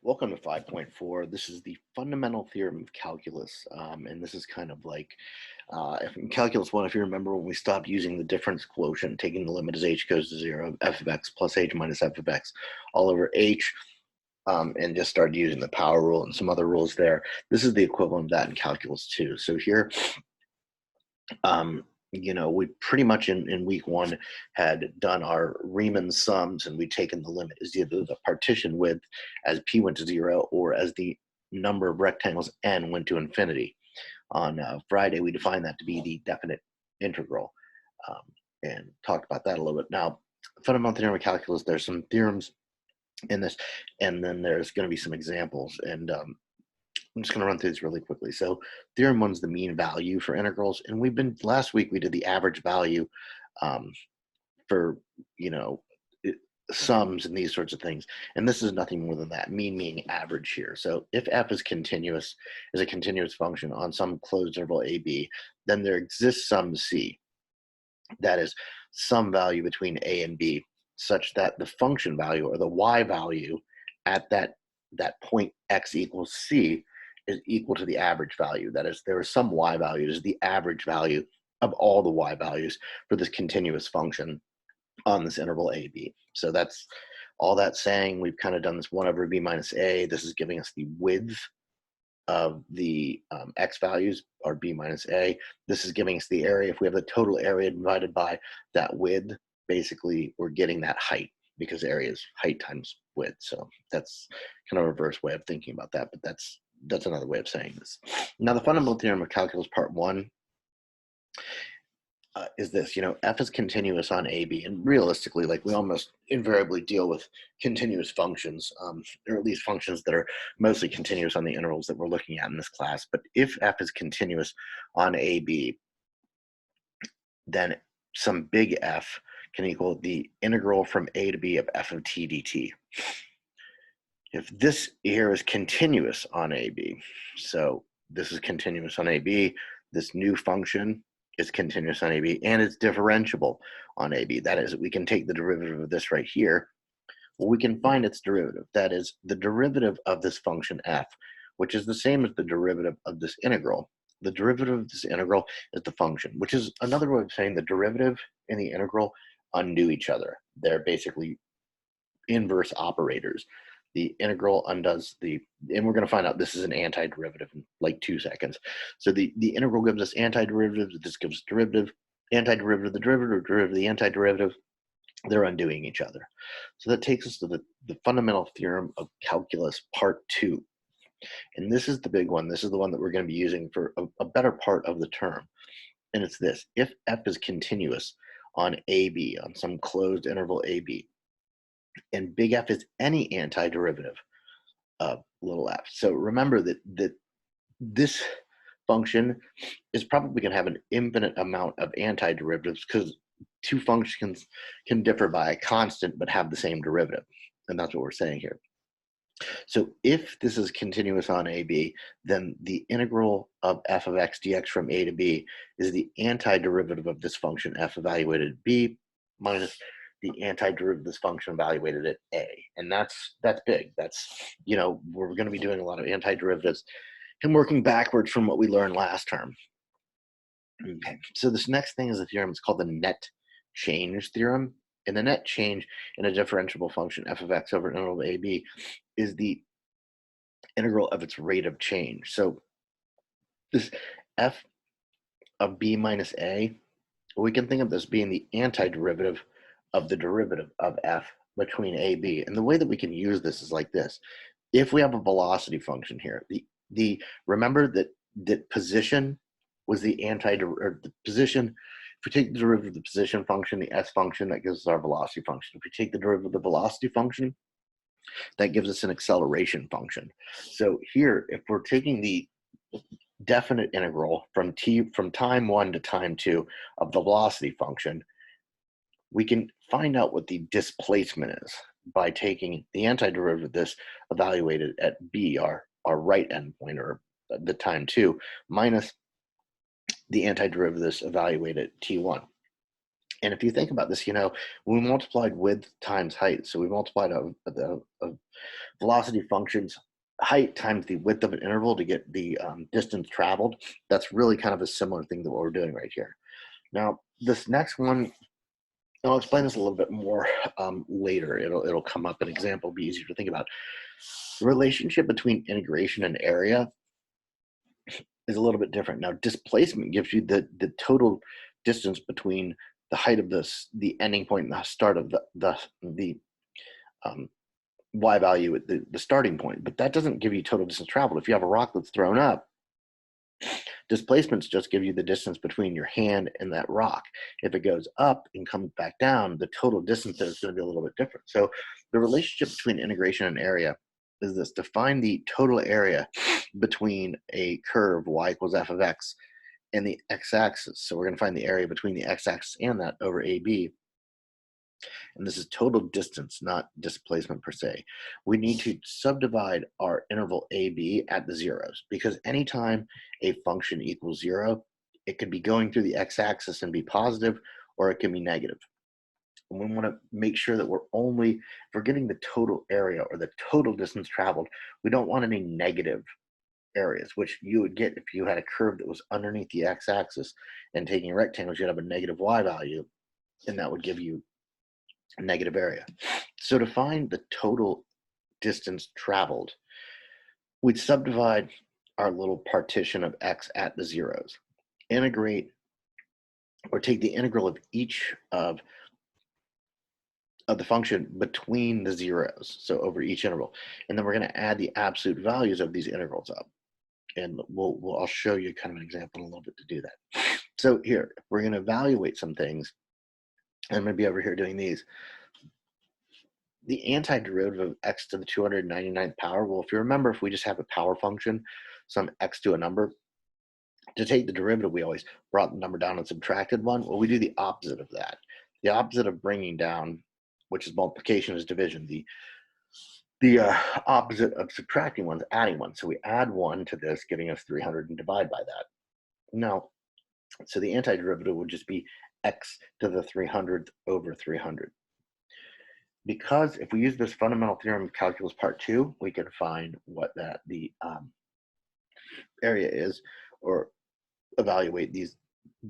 Welcome to 5.4. This is the fundamental theorem of calculus. And this is kind of like if in calculus 1, if you remember when we stopped using the difference quotient, taking the limit as h goes to 0, f of x plus h minus f of x all over h, and just started using the power rule and some other rules there. This is the equivalent of that in calculus 2. So here, um, we pretty much in week 1 had done our Riemann sums, and we'd taken the limit as either the partition width as p went to 0 or as the number of rectangles n went to infinity. On Friday, we defined that to be the definite integral, um, and talked about that a little bit. Now, fundamental theorem of calculus, there's some theorems in this, and then there's going to be some examples. And I'm just going to run through this really quickly. So theorem 1 is the mean value for integrals. And last week we did the average value um, for, you know, sums and these sorts of things. And this is nothing more than that, mean meaning average here. So if f is a continuous function on some closed interval AB, then there exists some C, that is some value between A and B, such that the function value or the y value at that point x equals C is equal to the average value. That is, there is some y value, it is the average value of all the y values for this continuous function on this interval AB. So that's all that's saying. We've kind of done this 1 over b minus a. This is giving us the width of the x values, or b minus a. This is giving us the area. If we have the total area divided by that width, basically we're getting that height, because area is height times width. So that's kind of a reverse way of thinking about that, but that's another way of saying this. Now, the fundamental theorem of calculus part 1 is this. F is continuous on AB, and realistically, like, we almost invariably deal with continuous functions, or at least functions that are mostly continuous on the intervals that we're looking at in this class. But if F is continuous on AB, then some big F can equal the integral from A to B of f of t dt. If this here is continuous on AB, so this is continuous on AB, this new function is continuous on AB, and it's differentiable on AB. That is, we can take the derivative of this right here. Well, we can find its derivative. That is, the derivative of this function f, which is the same as the derivative of this integral. The derivative of this integral is the function, which is another way of saying the derivative and the integral undo each other. They're basically inverse operators. The integral undoes and we're going to find out this is an antiderivative in like 2 seconds. So the integral gives us antiderivative, this gives us derivative, antiderivative of the derivative, derivative of the antiderivative. They're undoing each other. So that takes us to the fundamental theorem of calculus part 2. And this is the big one. This is the one that we're going to be using for a better part of the term. And it's this: if f is continuous on AB, on some closed interval AB, and big F is any antiderivative of little f. So remember that this function is probably going to have an infinite amount of antiderivatives, because two functions can differ by a constant but have the same derivative. And that's what we're saying here. So if this is continuous on AB, then the integral of f of x dx from a to b is the antiderivative of this function f evaluated at b minus the antiderivative of this function evaluated at a. And that's big. That's, we're going to be doing a lot of antiderivatives and working backwards from what we learned last term. Okay, so this next thing is a theorem. It's called the net change theorem. And the net change in a differentiable function f of x over an interval of AB is the integral of its rate of change. So this f of b minus a, we can think of this being the antiderivative of the derivative of f between a, b. And the way that we can use this is like this. If we have a velocity function here, remember that position was the the position. If we take the derivative of the position function, the s function, that gives us our velocity function. If we take the derivative of the velocity function, that gives us an acceleration function. So here, if we're taking the definite integral from time 1 to time 2 of the velocity function, we can find out what the displacement is by taking the antiderivative of this evaluated at b, our right endpoint, or the time 2, minus the antiderivative of this evaluated at t1. And if you think about this, we multiplied width times height. So we multiplied a velocity function's height times the width of an interval to get the distance traveled. That's really kind of a similar thing to what we're doing right here. Now, this next one, I'll explain this a little bit more later. It'll come up. An example will be easier to think about. The relationship between integration and area is a little bit different. Now, displacement gives you the total distance between the height of the ending point and the start of the y value at the starting point, but that doesn't give you total distance traveled. If you have a rock that's thrown up, displacements just give you the distance between your hand and that rock. If it goes up and comes back down, the total distance there is going to be a little bit different. So the relationship between integration and area is this: to find the total area between a curve y equals f of x and the x-axis. So we're going to find the area between the x-axis and that over AB. And this is total distance, not displacement per se. We need to subdivide our interval AB at the zeros, because anytime a function equals 0, it could be going through the x-axis and be positive, or it can be negative. And we want to make sure that if we're getting the total area or the total distance traveled, we don't want any negative areas, which you would get if you had a curve that was underneath the x-axis and taking rectangles, you'd have a negative y value, and that would give you a negative area. So to find the total distance traveled, we'd subdivide our little partition of x at the zeros, integrate, or take the integral of each of the function between the zeros, so over each interval, and then we're going to add the absolute values of these integrals up. And I'll show you kind of an example in a little bit to do that. So here, we're going to evaluate some things. I'm going to be over here doing these. The antiderivative of x to the 299th power, well, if you remember, if we just have a power function, some x to a number, to take the derivative, we always brought the number down and subtracted one. Well, we do the opposite of that. The opposite of bringing down, which is multiplication, is division. The opposite of subtracting one is adding one. So we add 1 to this, giving us 300, and divide by that. Now, so the antiderivative would just be x to the 300th over 300. Because if we use this fundamental theorem of calculus part 2, we can find what the area is, or evaluate these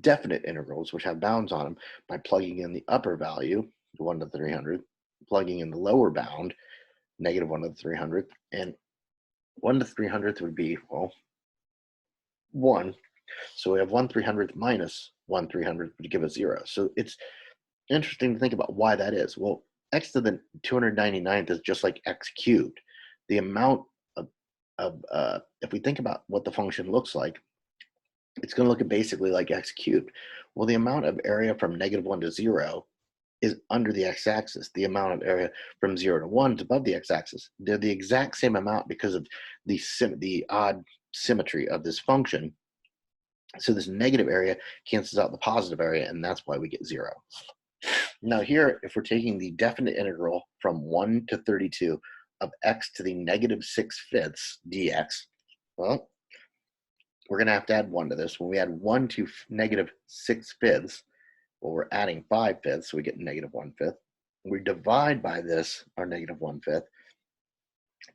definite integrals, which have bounds on them, by plugging in the upper value, 1 to the 300th, plugging in the lower bound, negative 1 to the 300th, and 1 to the 300th would be, well, 1. So we have 1/300th minus 1/300th would give us 0. So it's interesting to think about why that is. Well, x to the 299th is just like x cubed. The amount of if we think about what the function looks like, it's going to look basically like x cubed. Well, the amount of area from -1 to 0 is under the x-axis. The amount of area from 0 to 1 is above the x-axis. They're the exact same amount because of the odd symmetry of this function. So this negative area cancels out the positive area, and that's why we get 0. Now here, if we're taking the definite integral from 1 to 32 of x to the -6/5 dx, well, we're going to have to add 1 to this. When we add 1 to -6/5, well, we're adding 5/5, so we get -1/5. We divide by this, our -1/5.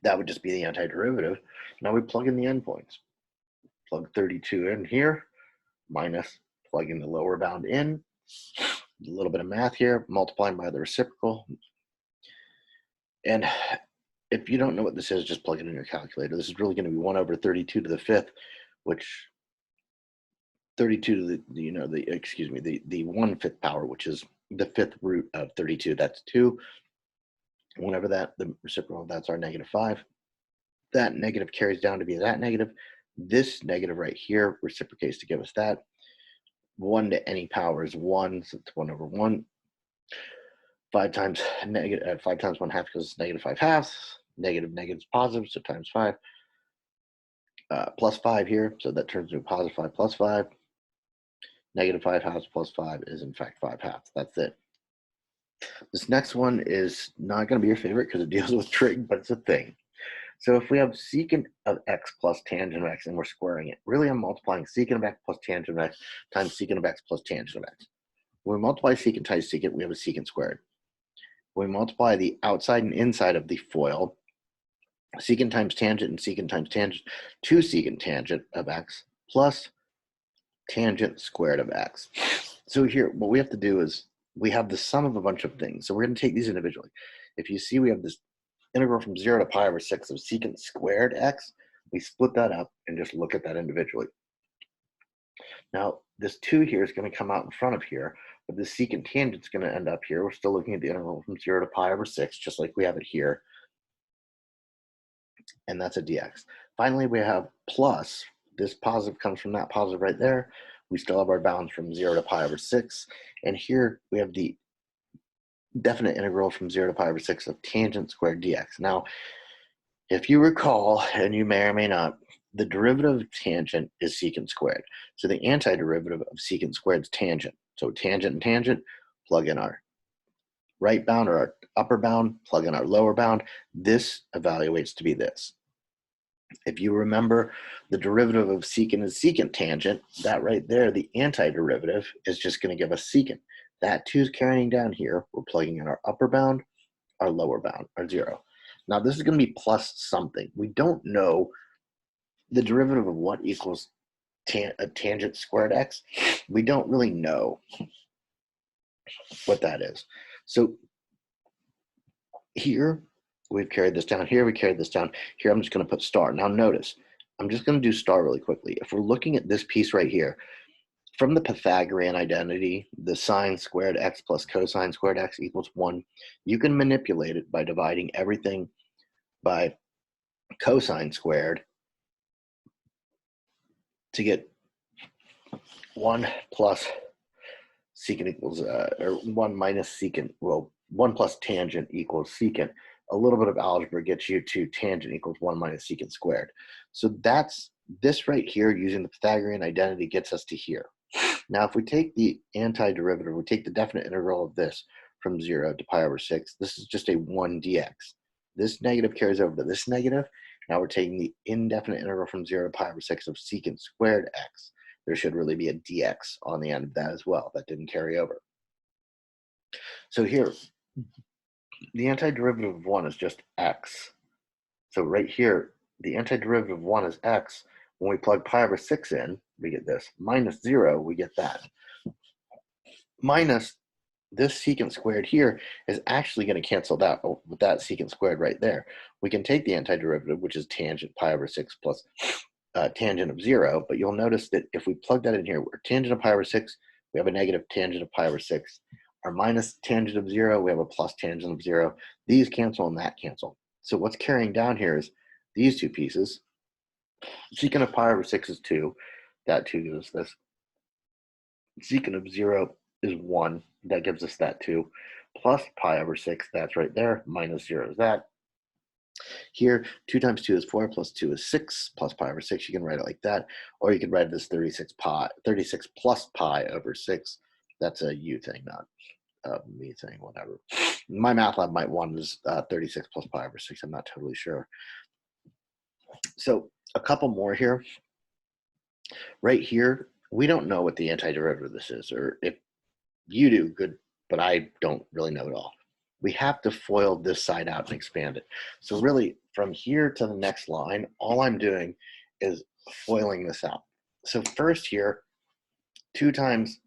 That would just be the antiderivative. Now we plug in the endpoints. Plug 32 in here, minus plugging the lower bound in. A little bit of math here, multiplying by the reciprocal. And if you don't know what this is, just plug it in your calculator. This is really going to be 1 over 32 to the 5th, which 32 to the 1/5 power, which is the 5th root of 32. That's 2. Whenever the reciprocal, that's our -5. That negative carries down to be that negative. This negative right here reciprocates to give us that. 1 to any power is 1, so it's 1 over 1. 5 times 1/2 because it's -5/2. Negative is positive, so times 5. Plus 5 here, so that turns into a positive 5 plus 5. -5/2 plus 5 is in fact 5/2. That's it. This next one is not going to be your favorite because it deals with trig, but it's a thing. So if we have secant of x plus tangent of x and we're squaring it, really I'm multiplying secant of x plus tangent of x times secant of x plus tangent of x. When we multiply secant times secant, we have a secant squared. When we multiply the outside and inside of the FOIL, secant times tangent and secant times tangent, 2 secant tangent of x plus tangent squared of x. So here, what we have to do is we have the sum of a bunch of things. So we're going to take these individually. If you see we have this integral from 0 to pi over 6 of secant squared x, we split that up and just look at that individually. Now, this 2 here is going to come out in front of here, but the secant tangent is going to end up here. We're still looking at the integral from 0 to pi over 6, just like we have it here. And that's a dx. Finally, we have plus. This positive comes from that positive right there. We still have our bounds from 0 to pi over 6. And here we have the definite integral from 0 to pi over 6 of tangent squared dx. Now, if you recall, and you may or may not, the derivative of tangent is secant squared. So the antiderivative of secant squared is tangent. So tangent and tangent, plug in our right bound or our upper bound, plug in our lower bound. This evaluates to be this. If you remember, the derivative of secant is secant tangent. That right there, the antiderivative is just going to give us secant. That 2 is carrying down here. We're plugging in our upper bound, our lower bound, our 0. Now this is going to be plus something. We don't know the derivative of what equals a tangent squared x. We don't really know what that is. So here, we've carried this down. Here, we carried this down. Here, I'm just going to put star. Now notice, I'm just going to do star really quickly. If we're looking at this piece right here, from the Pythagorean identity, the sine squared x plus cosine squared x equals 1, you can manipulate it by dividing everything by cosine squared to get 1 plus secant equals, or 1 minus secant, well, 1 plus tangent equals secant. A little bit of algebra gets you to tangent equals 1 minus secant squared. So that's this right here using the Pythagorean identity gets us to here. Now, if we take the antiderivative, we take the definite integral of this from 0 to pi over 6, this is just a 1 dx. This negative carries over to this negative. Now we're taking the indefinite integral from 0 to pi over 6 of secant squared x. There should really be a dx on the end of that as well. That didn't carry over. So here, the antiderivative of 1 is just x. So right here, the antiderivative of 1 is x. When we plug pi over 6 in, we get this. Minus 0, we get that. Minus this secant squared here is actually going to cancel that with that secant squared right there. We can take the antiderivative, which is tangent pi over 6 plus tangent of 0, but you'll notice that if we plug that in here, we're tangent of pi over 6, we have a negative tangent of pi over 6. Our minus tangent of 0, we have a plus tangent of 0. These cancel and that cancel. So what's carrying down here is these two pieces. Secant of pi over 6 is 2. That 2 gives us this. Secant of 0 is 1. That gives us that 2. Plus pi over 6, that's right there. Minus 0 is that. Here, 2 times 2 is 4, plus 2 is 6, plus pi over 6. You can write it like that. Or you can write this 36 plus pi over 6. That's a you thing, not a me thing, whatever. My math lab might want is 36 plus pi over 6. I'm not totally sure. So a couple more here. Right here, we don't know what the antiderivative of this is, or if you do, good, but I don't really know at all. We have to FOIL this side out and expand it. So really, from here to the next line, all I'm doing is FOILing this out. So first here, 2 times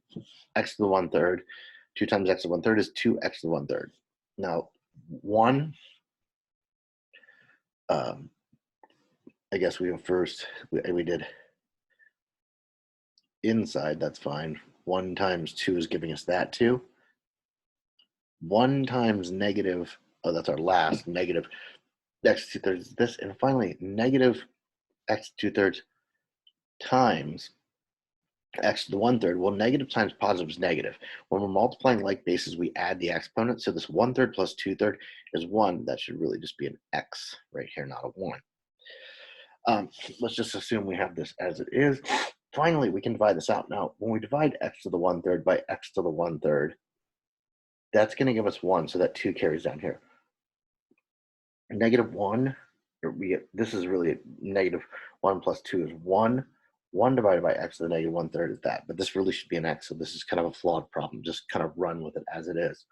x to the 1/3, 2 times x to the 1/3 is 2x to the 1/3. Now, 1, I guess we go first, we did inside, that's fine. 1 times 2 is giving us that 2. 1 times negative, oh, that's our last, negative x to 2/3 is this. And finally, negative x to 2/3 times x to the 1/3. Well, negative times positive is negative. When we're multiplying like bases, we add the exponent. So this 1/3 plus 2/3 is 1. That should really just be an x right here, not a 1. Let's just assume we have this as it is. Finally, we can divide this out. Now, when we divide x to the 1/3 by x to the 1/3, that's going to give us 1, so that 2 carries down here. Negative 1, or this is really negative 1 plus 2 is 1. 1 divided by x to the negative 1/3 is that. But this really should be an x, so this is kind of a flawed problem. Just kind of run with it as it is.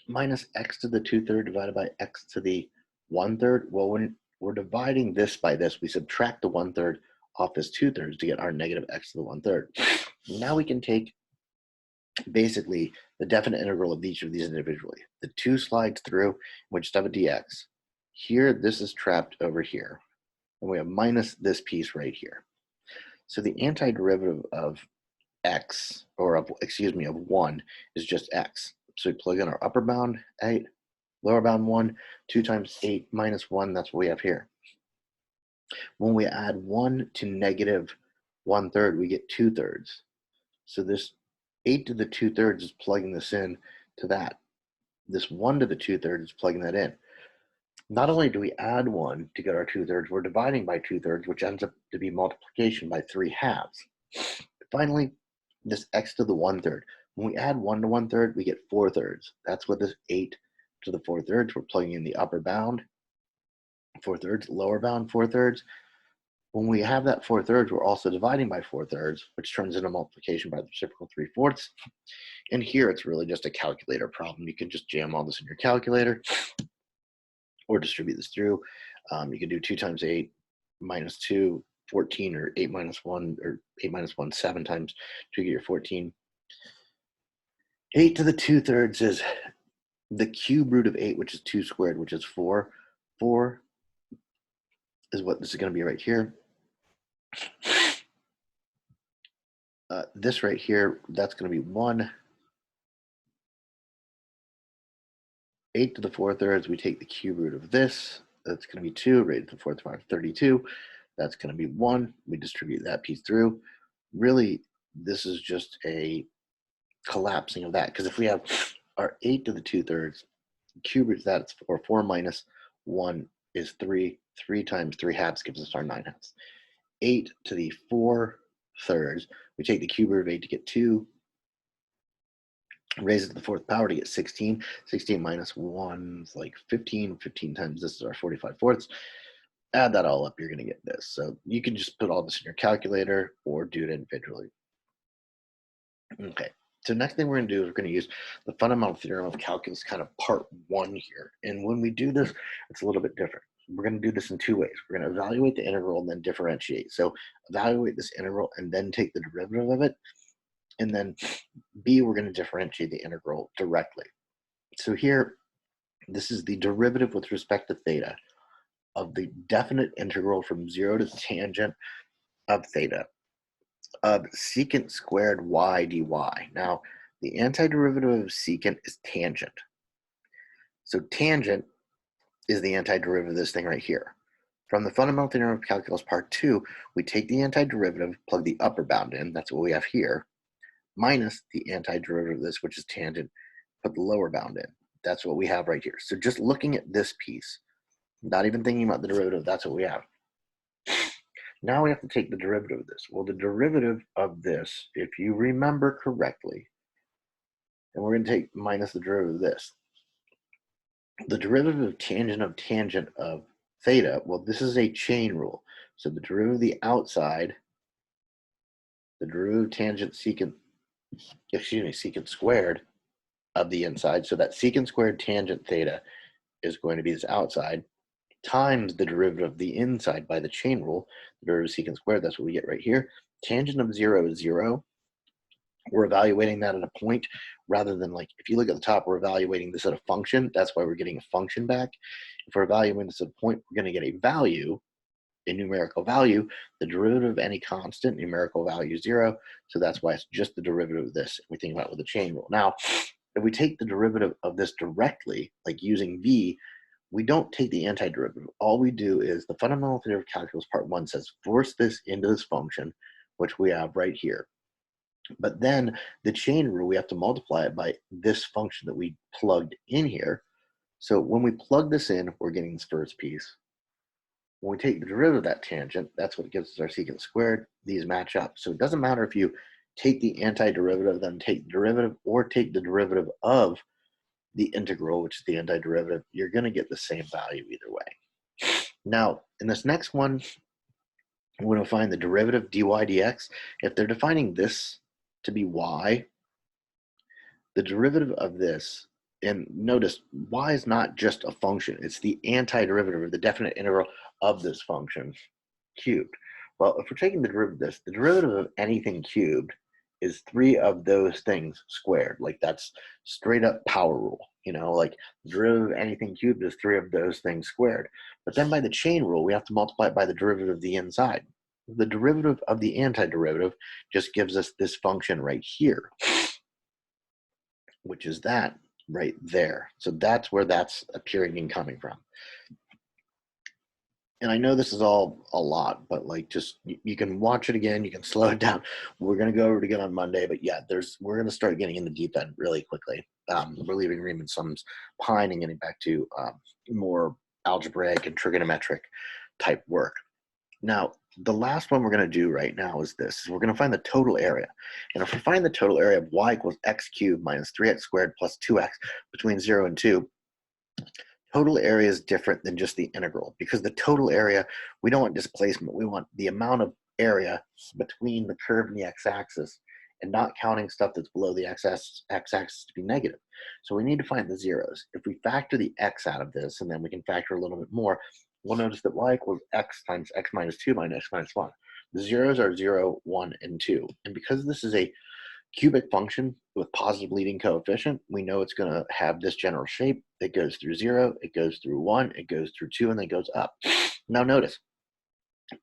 Minus x to the 2/3 divided by x to the 1/3. Well, when we're dividing this by this, we subtract the 1/3 off this 2/3 to get our negative x to the 1/3. Now we can take basically the definite integral of each of these individually. The 2 slides through, we just have a dx. Here, this is trapped over here. And we have minus this piece right here. So the antiderivative of x, or of, excuse me, of 1 is just x. So we plug in our upper bound 8, lower bound 1, 2 times 8 minus 1, that's what we have here. When we add 1 to negative 1/3, we get 2/3. So this 8 to the 2/3 is plugging this in to that. This 1 to the 2/3 is plugging that in. Not only do we add 1 to get our 2/3, we're dividing by 2/3, which ends up to be multiplication by 3/2. Finally, this x to the 1/3. When we add 1 to 1/3, we get 4/3. That's what this 8 to the 4/3. We're plugging in the upper bound 4/3, lower bound 4/3. When we have that 4/3, we're also dividing by 4/3, which turns into multiplication by the reciprocal 3/4. And here it's really just a calculator problem. You can just jam all this in your calculator or distribute this through. You can do 2 times 8 minus 2, 14, or 8 minus 1, or 8 minus 1, 7 times 2, get your 14. 8 to the 2/3 is the cube root of 8, which is 2 squared, which is 4. 4 is what this is going to be right here. This right here, that's going to be 1. 8 to the 4/3, we take the cube root of this. That's going to be 2. Raised to the 4th power, 32. That's going to be 1. We distribute that piece through. Really, this is just a collapsing of that. Because if we have our 8 to the 2/3, cube root of that is 4. 4 minus 1 is 3. 3 times 3/2 gives us our 9/2. 8 to the 4/3, we take the cube root of 8 to get 2. Raise it to the 4th power to get 16. 16 minus 1 is like 15. 15 times this is our 45/4. Add that all up, you're going to get this. So you can just put all this in your calculator or do it individually. Okay, so next thing we're going to do is we're going to use the fundamental theorem of calculus, kind of part 1 here. And when we do this, it's a little bit different. We're going to do this in 2 ways. We're going to evaluate the integral and then differentiate. So evaluate this integral and then take the derivative of it. And then B, we're going to differentiate the integral directly. So here, this is the derivative with respect to theta of the definite integral from 0 to tangent of theta of secant squared y dy. Now, the antiderivative of secant is tangent. So tangent is the antiderivative of this thing right here. From the fundamental theorem of calculus part 2, we take the antiderivative, plug the upper bound in, that's what we have here, minus the antiderivative of this, which is tangent, put the lower bound in. That's what we have right here. So just looking at this piece, not even thinking about the derivative, that's what we have. Now we have to take the derivative of this. Well, the derivative of this, if you remember correctly, and we're going to take minus the derivative of this. The derivative of tangent of theta, well, this is a chain rule. So the derivative of the outside, the derivative of tangent secant, secant squared of the inside, so that secant squared tangent theta is going to be this outside, times the derivative of the inside by the chain rule, the derivative of secant squared, that's what we get right here. Tangent of 0 is 0. We're evaluating that at a point rather than, like, if you look at the top, we're evaluating this at a function. That's why we're getting a function back. If we're evaluating this at a point, we're going to get a value, a numerical value. The derivative of any constant, numerical value 0. So that's why it's just the derivative of this. We think about it with the chain rule. Now, if we take the derivative of this directly, like using v, we don't take the antiderivative. All we do is the fundamental theorem of calculus part 1 says force this into this function, which we have right here. But then the chain rule, we have to multiply it by this function that we plugged in here. So when we plug this in, we're getting this first piece. When we take the derivative of that tangent, that's what gives us our secant squared. These match up. So it doesn't matter if you take the antiderivative, then take the derivative, or take the derivative of the integral, which is the antiderivative, you're going to get the same value either way. Now, in this next one, we're going to find the derivative dy dx. If they're defining this to be y, the derivative of this, and notice y is not just a function, it's the antiderivative or the definite integral of this function cubed. Well, if we're taking the derivative of this, the derivative of anything cubed is 3 of those things squared. Like that's straight up power rule. Like the derivative of anything cubed is 3 of those things squared. But then by the chain rule, we have to multiply it by the derivative of the inside. The derivative of the antiderivative just gives us this function right here, which is that right there. So that's where that's appearing and coming from. And I know this is all a lot, but like just you can watch it again, you can slow it down. We're gonna go over it again on Monday, but yeah, we're gonna start getting in the deep end really quickly. We're leaving Riemann sums behind and getting back to more algebraic and trigonometric type work. Now, the last one we're gonna do right now is this. We're gonna find the total area. And if we find the total area of y equals x cubed minus 3x squared plus 2x between 0 and 2, total area is different than just the integral, because the total area, we don't want displacement. We want the amount of area between the curve and the x-axis, and not counting stuff that's below the x-axis to be negative. So we need to find the zeros. If we factor the x out of this, and then we can factor a little bit more, we'll notice that y equals x times x minus 2 minus x minus 1. The zeros are 0, 1, and 2. And because this is a cubic function with positive leading coefficient, we know it's going to have this general shape. It goes through 0, it goes through 1, it goes through 2, and then goes up. Now notice,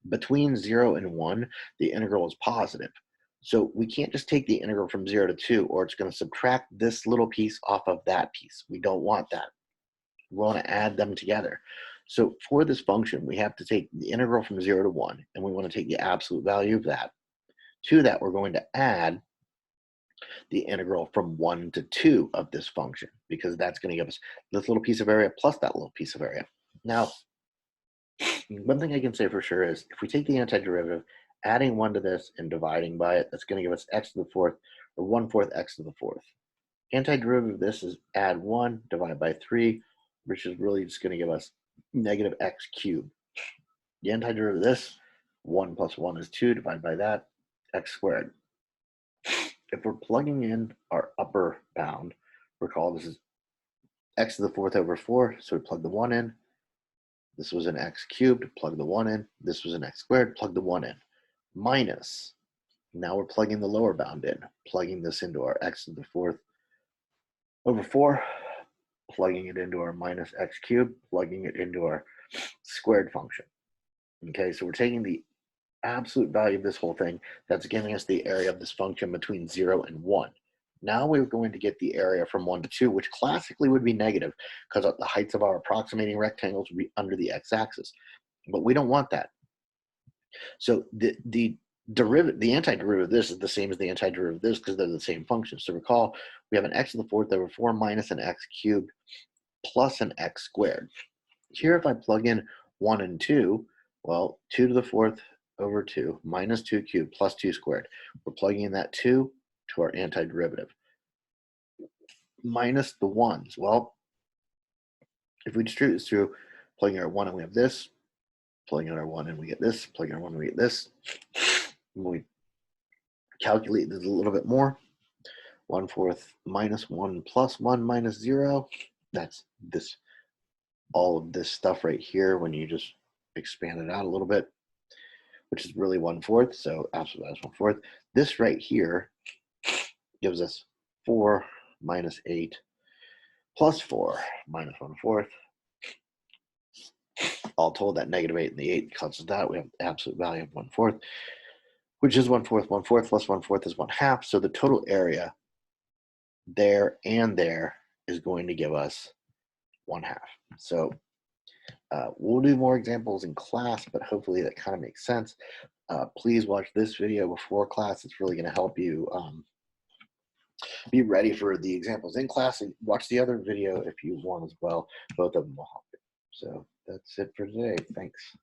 between 0 and 1, the integral is positive. So we can't just take the integral from 0 to 2, or it's going to subtract this little piece off of that piece. We don't want that. We want to add them together. So for this function, we have to take the integral from 0 to 1, and we want to take the absolute value of that. To that, we're going to add the integral from 1 to 2 of this function, because that's going to give us this little piece of area plus that little piece of area. Now, one thing I can say for sure is if we take the antiderivative, adding 1 to this and dividing by it, that's going to give us x to the fourth, or 1/4 x to the fourth. Antiderivative of this is add 1, divide by 3, which is really just going to give us negative x cubed. The antiderivative of this, 1 plus 1 is 2, divide by that, x squared. If we're plugging in our upper bound, recall this is x to the fourth over 4, so we plug the 1 in. This was an x cubed, plug the 1 in. This was an x squared, plug the 1 in. Minus, now we're plugging the lower bound in, plugging this into our x to the fourth over 4, plugging it into our minus x cubed, plugging it into our squared function. Okay, so we're taking the absolute value of this whole thing, that's giving us the area of this function between 0 and 1. Now we're going to get the area from 1 to 2, which classically would be negative because the heights of our approximating rectangles would be under the x-axis. But we don't want that. So the antiderivative of this is the same as the antiderivative of this because they're the same function. So recall, we have an x to the fourth over 4 minus an x cubed plus an x squared. Here, if I plug in 1 and 2, well, 2 to the fourth over 2 minus 2 cubed plus 2 squared. We're plugging in that 2 to our antiderivative. Minus the 1s. Well, if we distribute this through, plugging our 1 and we have this, plugging in our 1 and we get this, plugging our 1 and we get this. When we calculate this a little bit more, 1/4 minus 1 plus 1 minus 0, that's this, all of this stuff right here when you just expand it out a little bit, which is really 1/4, so absolute value is 1/4. This right here gives us 4 minus 8 plus 4 minus 1/4. All told, that negative 8 and the 8 cancels that. We have the absolute value of 1/4, which is 1/4. 1/4 plus 1/4 is 1/2. So the total area there and there is going to give us 1/2. So we'll do more examples in class, but hopefully that kind of makes sense. Please watch this video before class. It's really going to help you be ready for the examples in class, and watch the other video if you want as well. Both of them will help you. So that's it for today. Thanks.